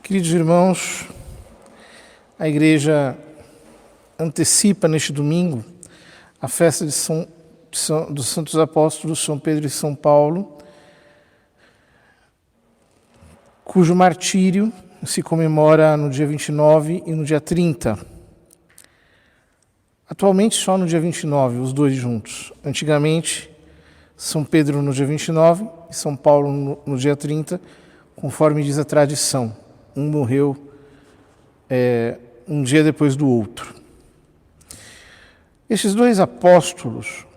Queridos irmãos, a igreja antecipa neste domingo a festa dos Santos Apóstolos São Pedro e São Paulo, cujo martírio se comemora no dia 29 e no dia 30. Atualmente só no dia 29, os dois juntos. Antigamente, São Pedro no dia 29 e São Paulo no dia 30, conforme diz a tradição. Um morreu um dia depois do outro. Esses dois apóstolos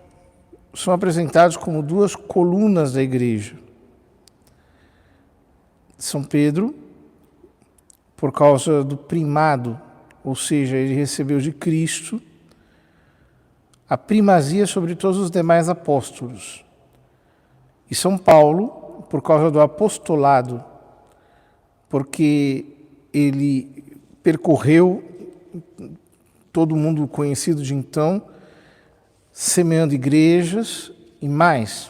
são apresentados como duas colunas da igreja. São Pedro, por causa do primado, ou seja, ele recebeu de Cristo a primazia sobre todos os demais apóstolos. E São Paulo, por causa do apostolado, porque ele percorreu todo o mundo conhecido de então, semeando igrejas e mais.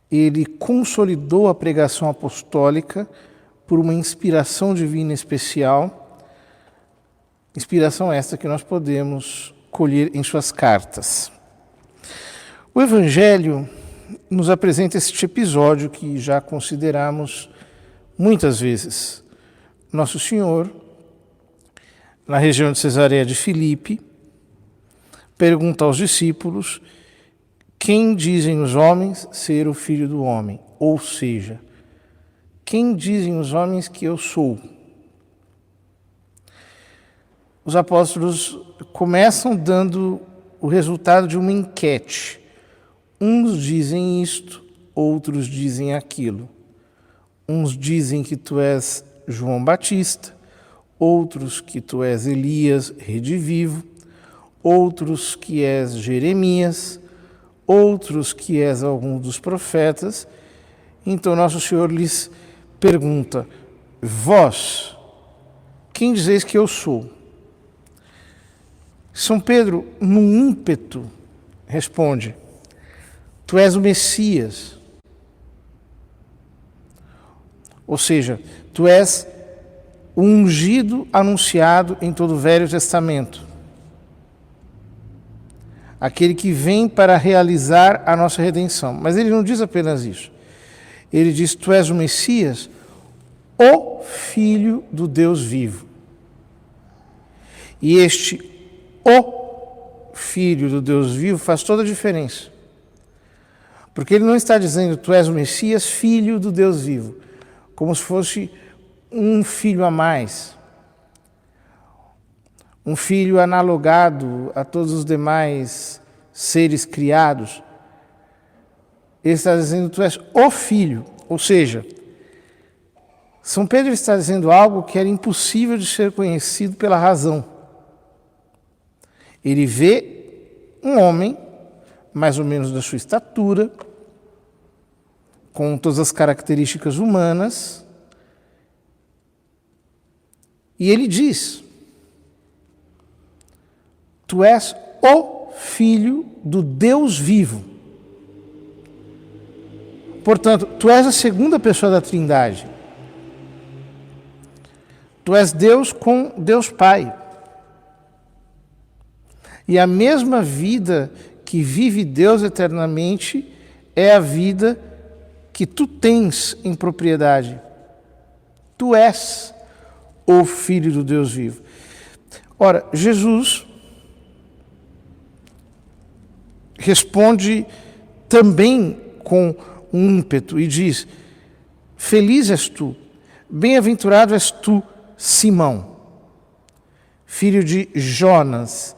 Ele consolidou a pregação apostólica por uma inspiração divina especial, inspiração esta que nós podemos colher em suas cartas. O Evangelho nos apresenta este episódio que já consideramos muitas vezes. Nosso Senhor, na região de Cesareia de Filipe, pergunta aos discípulos: quem dizem os homens ser o Filho do Homem? Ou seja, quem dizem os homens que eu sou? Os apóstolos começam dando o resultado de uma enquete. Uns dizem isto, outros dizem aquilo. Uns dizem que tu és João Batista, outros que tu és Elias, redivivo, outros que és Jeremias, outros que és algum dos profetas. Então Nosso Senhor lhes pergunta: vós, quem dizeis que eu sou? São Pedro, num ímpeto, responde: tu és o Messias. Ou seja, tu és o ungido anunciado em todo o Velho Testamento. Aquele que vem para realizar a nossa redenção. Mas ele não diz apenas isso. Ele diz: tu és o Messias, o Filho do Deus vivo. E este o Filho do Deus vivo faz toda a diferença. Porque ele não está dizendo: tu és o Messias, Filho do Deus vivo, como se fosse um filho a mais, um filho analogado a todos os demais seres criados. Ele está dizendo: tu és o Filho, ou seja, São Pedro está dizendo algo que era impossível de ser conhecido pela razão. Ele vê um homem, mais ou menos da sua estatura, com todas as características humanas, e ele diz: tu és o Filho do Deus vivo. Portanto, tu és a segunda pessoa da Trindade. Tu és Deus com Deus Pai. E a mesma vida que vive Deus eternamente é a vida que tu tens em propriedade. Tu és o Filho do Deus vivo. Ora, Jesus responde também com um ímpeto e diz: feliz és tu, bem-aventurado és tu, Simão, filho de Jonas.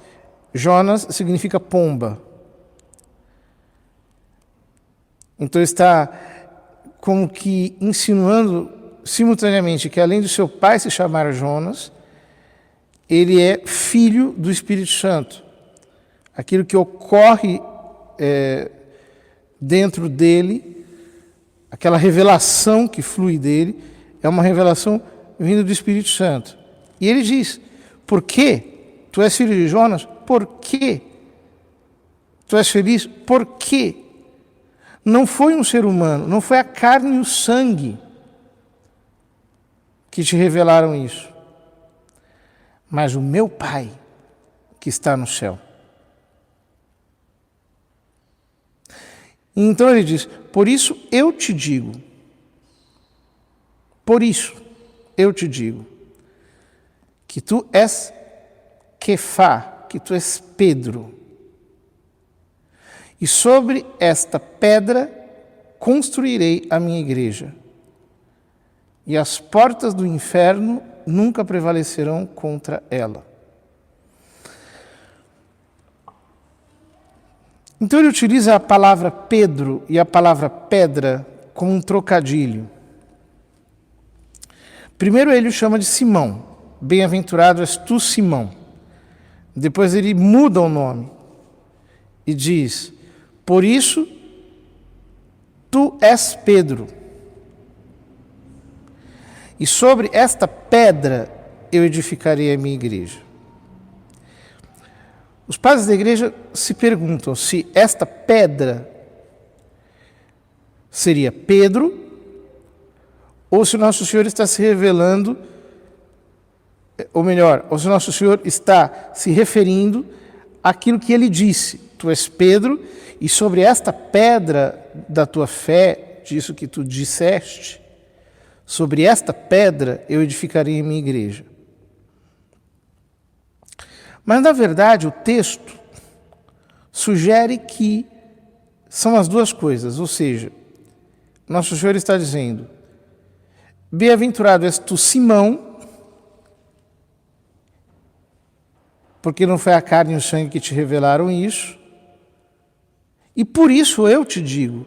Jonas significa pomba. Então está como que insinuando simultaneamente que, além do seu pai se chamar Jonas, ele é filho do Espírito Santo. Aquilo que ocorre dentro dele, aquela revelação que flui dele, é uma revelação vinda do Espírito Santo. E ele diz: por quê? Tu és filho de Jonas? Por quê? Tu és feliz? Por quê? Não foi um ser humano, não foi a carne e o sangue que te revelaram isso, mas o meu Pai que está no céu. Então ele diz, por isso eu te digo, que tu és Quefá, que tu és Pedro, e sobre esta pedra construirei a minha igreja, e as portas do inferno nunca prevalecerão contra ela. Então ele utiliza a palavra Pedro e a palavra pedra como um trocadilho. Primeiro ele o chama de Simão. Bem-aventurado és tu, Simão. Depois ele muda o nome e diz, por isso tu és Pedro. E sobre esta pedra eu edificarei a minha igreja. Os padres da igreja se perguntam se esta pedra seria Pedro ou se Nosso Senhor está se revelando, ou melhor, ou se Nosso Senhor está se referindo àquilo que ele disse. Tu és Pedro e sobre esta pedra da tua fé, disso que tu disseste, sobre esta pedra eu edificarei a minha igreja. Mas, na verdade, o texto sugere que são as duas coisas, ou seja, Nosso Senhor está dizendo, bem-aventurado és tu, Simão, porque não foi a carne e o sangue que te revelaram isso, e por isso eu te digo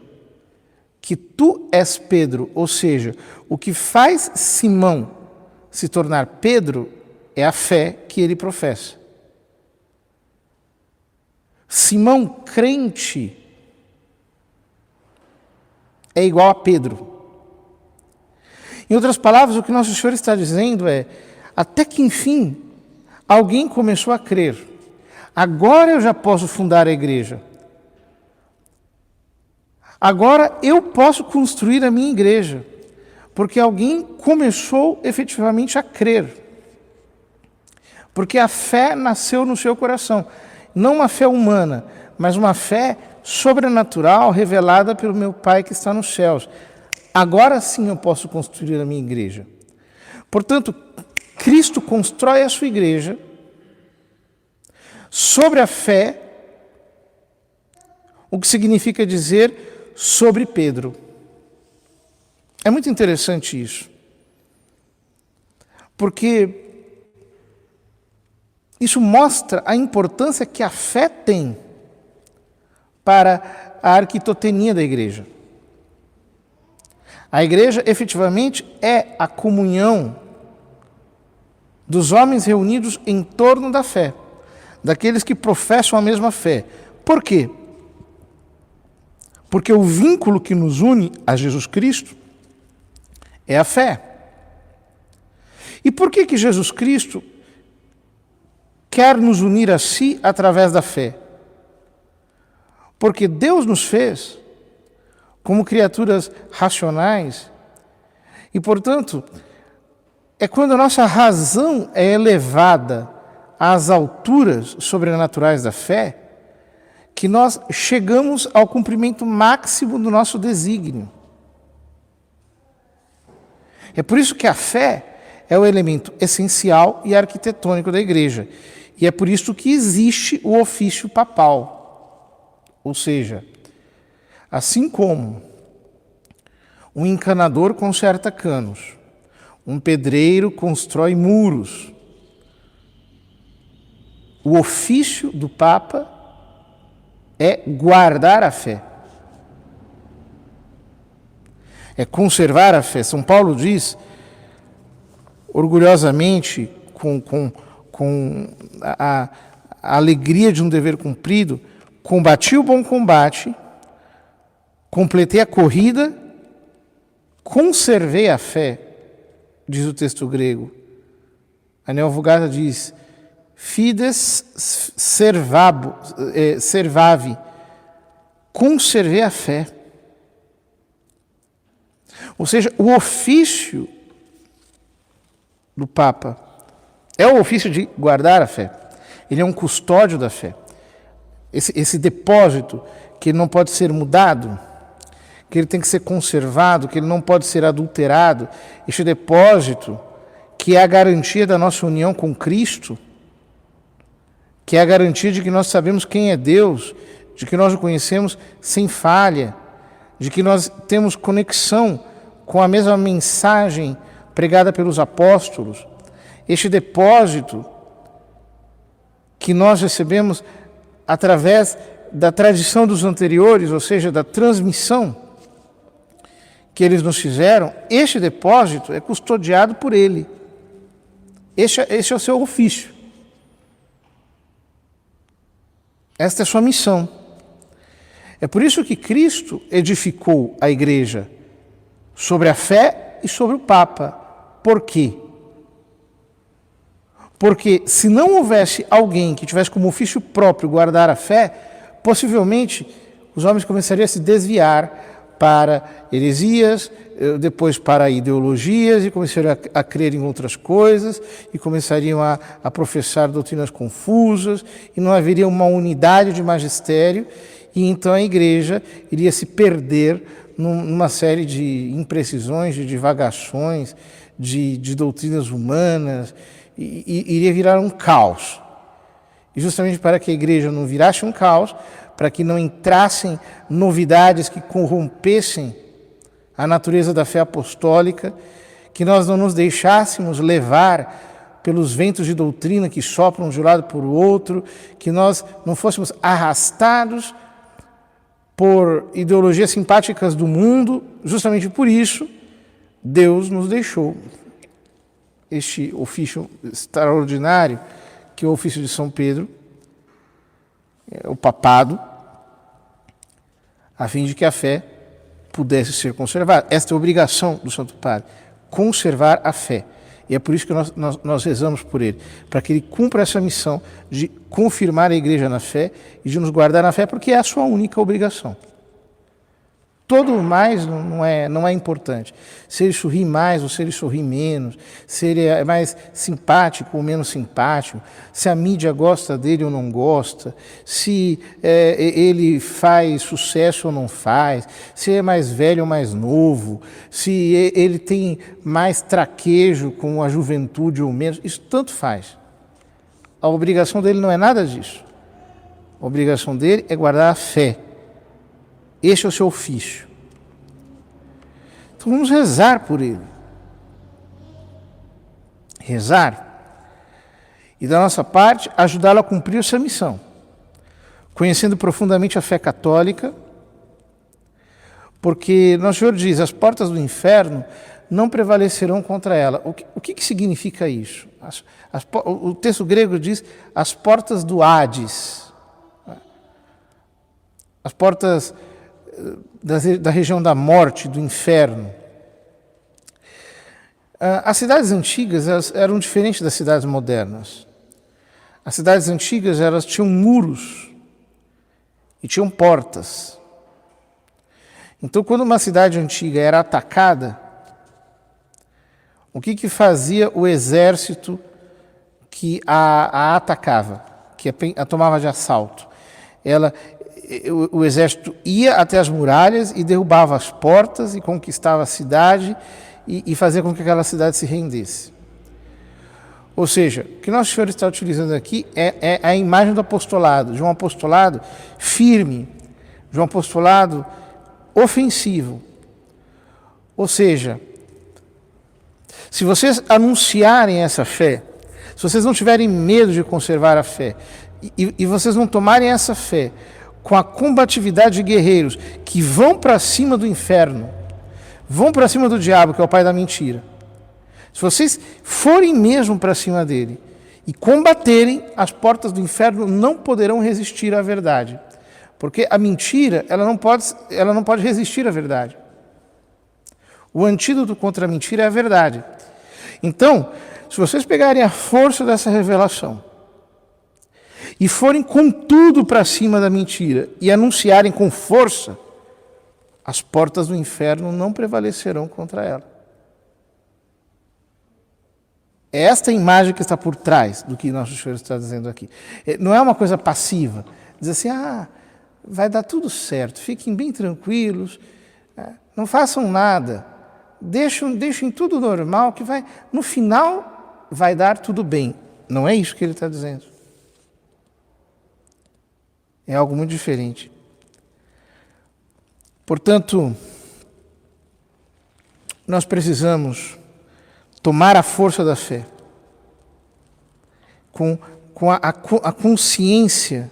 que tu és Pedro, ou seja, o que faz Simão se tornar Pedro é a fé que ele professa. Simão crente é igual a Pedro. Em outras palavras, o que Nosso Senhor está dizendo é, até que enfim, alguém começou a crer. Agora eu já posso fundar a igreja. Agora eu posso construir a minha igreja. Porque alguém começou efetivamente a crer. Porque a fé nasceu no seu coração. Não uma fé humana, mas uma fé sobrenatural revelada pelo meu Pai que está nos céus. Agora sim eu posso construir a minha igreja. Portanto, Cristo constrói a sua igreja sobre a fé, o que significa dizer sobre Pedro. É muito interessante isso. Porque isso mostra a importância que a fé tem para a arquitotenia da igreja. A igreja, efetivamente, é a comunhão dos homens reunidos em torno da fé, daqueles que professam a mesma fé. Por quê? Porque o vínculo que nos une a Jesus Cristo é a fé. E por que Jesus Cristo quer nos unir a si através da fé? Porque Deus nos fez como criaturas racionais e, portanto, é quando a nossa razão é elevada às alturas sobrenaturais da fé que nós chegamos ao cumprimento máximo do nosso desígnio. É por isso que a fé é o elemento essencial e arquitetônico da igreja. E é por isso que existe o ofício papal. Ou seja, assim como um encanador conserta canos, um pedreiro constrói muros, o ofício do Papa é guardar a fé. É conservar a fé. São Paulo diz, orgulhosamente, com a alegria de um dever cumprido, combati o bom combate, completei a corrida, conservei a fé, diz o texto grego. A Neo Vulgata diz, fides servavi, conservei a fé. Ou seja, o ofício do Papa é o ofício de guardar a fé. Ele é um custódio da fé. Esse depósito que não pode ser mudado, que ele tem que ser conservado, que ele não pode ser adulterado. Este depósito que é a garantia da nossa união com Cristo, que é a garantia de que nós sabemos quem é Deus, de que nós o conhecemos sem falha, de que nós temos conexão com a mesma mensagem pregada pelos apóstolos. Este depósito que nós recebemos através da tradição dos anteriores, ou seja, da transmissão que eles nos fizeram, este depósito é custodiado por ele. Este é o seu ofício. Esta é a sua missão. É por isso que Cristo edificou a igreja sobre a fé e sobre o Papa. Por quê? Porque se não houvesse alguém que tivesse como ofício próprio guardar a fé, possivelmente os homens começariam a se desviar para heresias, depois para ideologias, e começariam a crer em outras coisas, e começariam a professar doutrinas confusas, e não haveria uma unidade de magistério, e então a igreja iria se perder numa série de imprecisões, de divagações, de doutrinas humanas, e iria virar um caos. E justamente para que a igreja não virasse um caos, para que não entrassem novidades que corrompessem a natureza da fé apostólica, que nós não nos deixássemos levar pelos ventos de doutrina que sopram de um lado para o outro, que nós não fôssemos arrastados por ideologias simpáticas do mundo. Justamente por isso, Deus nos deixou este ofício extraordinário, que é o ofício de São Pedro, o papado, a fim de que a fé pudesse ser conservada. Esta é a obrigação do Santo Padre, conservar a fé. E é por isso que nós rezamos por ele, para que ele cumpra essa missão de confirmar a igreja na fé e de nos guardar na fé, porque é a sua única obrigação. Todo o mais não é importante. Se ele sorri mais ou se ele sorri menos, se ele é mais simpático ou menos simpático, se a mídia gosta dele ou não gosta, se ele faz sucesso ou não faz, se é mais velho ou mais novo, se ele tem mais traquejo com a juventude ou menos, isso tanto faz. A obrigação dele não é nada disso. A obrigação dele é guardar a fé. Este é o seu ofício. Então vamos rezar por ele. Rezar. E da nossa parte, ajudá-lo a cumprir essa missão. Conhecendo profundamente a fé católica, porque Nosso Senhor diz, as portas do inferno não prevalecerão contra ela. O que significa isso? O texto grego diz as portas do Hades. As portas da região da morte, do inferno. As cidades antigas eram diferentes das cidades modernas. As cidades antigas elas tinham muros e tinham portas. Então, quando uma cidade antiga era atacada, o que fazia o exército que a atacava, que a tomava de assalto? O exército ia até as muralhas e derrubava as portas e conquistava a cidade e fazia com que aquela cidade se rendesse. Ou seja, o que Nosso Senhor está utilizando aqui é a imagem do apostolado, de um apostolado firme, de um apostolado ofensivo. Ou seja, se vocês anunciarem essa fé, se vocês não tiverem medo de conservar a fé, e vocês não tomarem essa fé com a combatividade de guerreiros que vão para cima do inferno, vão para cima do diabo, que é o pai da mentira. Se vocês forem mesmo para cima dele e combaterem, as portas do inferno não poderão resistir à verdade. Porque a mentira, ela não pode resistir à verdade. O antídoto contra a mentira é a verdade. Então, se vocês pegarem a força dessa revelação e forem com tudo para cima da mentira e anunciarem com força, as portas do inferno não prevalecerão contra ela. É esta imagem que está por trás do que nosso Senhor está dizendo aqui. Não é uma coisa passiva. Diz assim, vai dar tudo certo, fiquem bem tranquilos, não façam nada, deixem tudo normal, que no final vai dar tudo bem. Não é isso que ele está dizendo. É algo muito diferente. Portanto, nós precisamos tomar a força da fé, com a consciência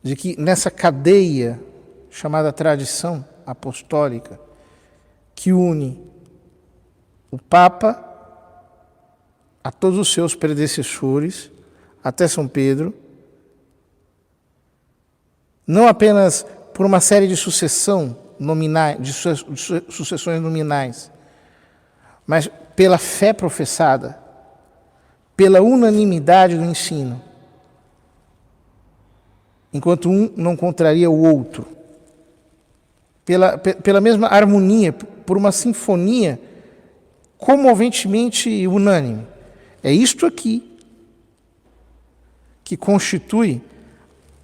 de que nessa cadeia chamada tradição apostólica, que une o Papa a todos os seus predecessores, até São Pedro, não apenas por uma série de sucessões nominais, mas pela fé professada, pela unanimidade do ensino, enquanto um não contraria o outro, pela mesma harmonia, por uma sinfonia comoventemente unânime. É isto aqui que constitui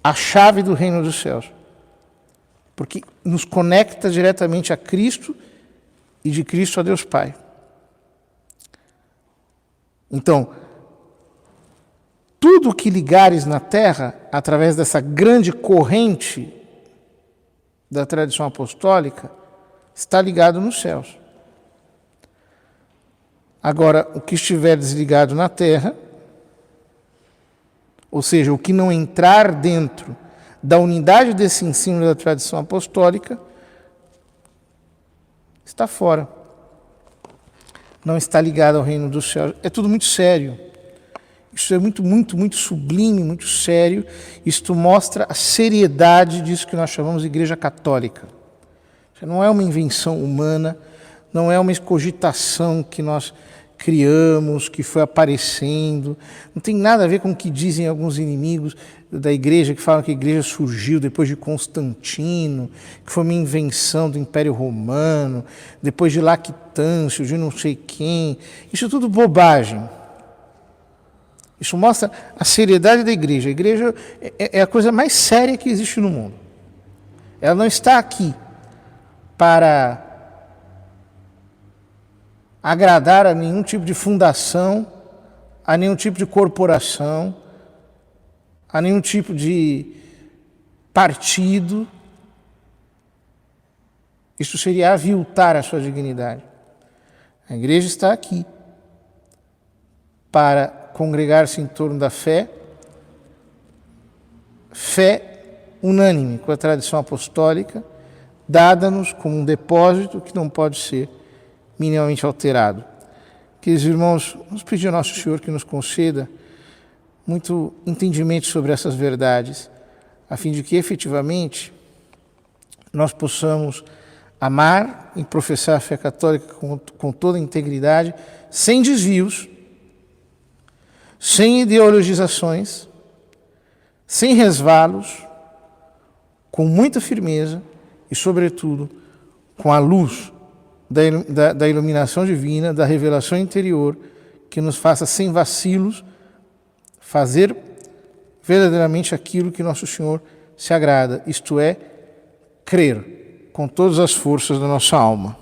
a chave do reino dos céus, porque nos conecta diretamente a Cristo e de Cristo a Deus Pai. Então, tudo que ligares na terra, através dessa grande corrente da tradição apostólica, está ligado nos céus. Agora, o que estiver desligado na terra, ou seja, o que não entrar dentro da unidade desse ensino da tradição apostólica, está fora. Não está ligado ao reino dos céus. É tudo muito sério. Isso é muito, muito, muito sublime, muito sério. Isto mostra a seriedade disso que nós chamamos de Igreja Católica. Isso não é uma invenção humana, não é uma escogitação que nós criamos, que foi aparecendo. Não tem nada a ver com o que dizem alguns inimigos da igreja, que falam que a igreja surgiu depois de Constantino, que foi uma invenção do Império Romano, depois de Lactâncio, de não sei quem. Isso é tudo bobagem. Isso mostra a seriedade da igreja. A igreja é a coisa mais séria que existe no mundo. Ela não está aqui para agradar a nenhum tipo de fundação, a nenhum tipo de corporação, a nenhum tipo de partido. Isso seria aviltar a sua dignidade. A igreja está aqui para congregar-se em torno da fé unânime com a tradição apostólica, dada-nos como um depósito que não pode ser minimamente alterado. Queridos irmãos, vamos pedir ao nosso Senhor que nos conceda muito entendimento sobre essas verdades, a fim de que efetivamente nós possamos amar e professar a fé católica com toda a integridade, sem desvios, sem ideologizações, sem resvalos, com muita firmeza e, sobretudo, com a luz da iluminação divina, da revelação interior, que nos faça, sem vacilos, fazer verdadeiramente aquilo que nosso Senhor se agrada, isto é, crer com todas as forças da nossa alma.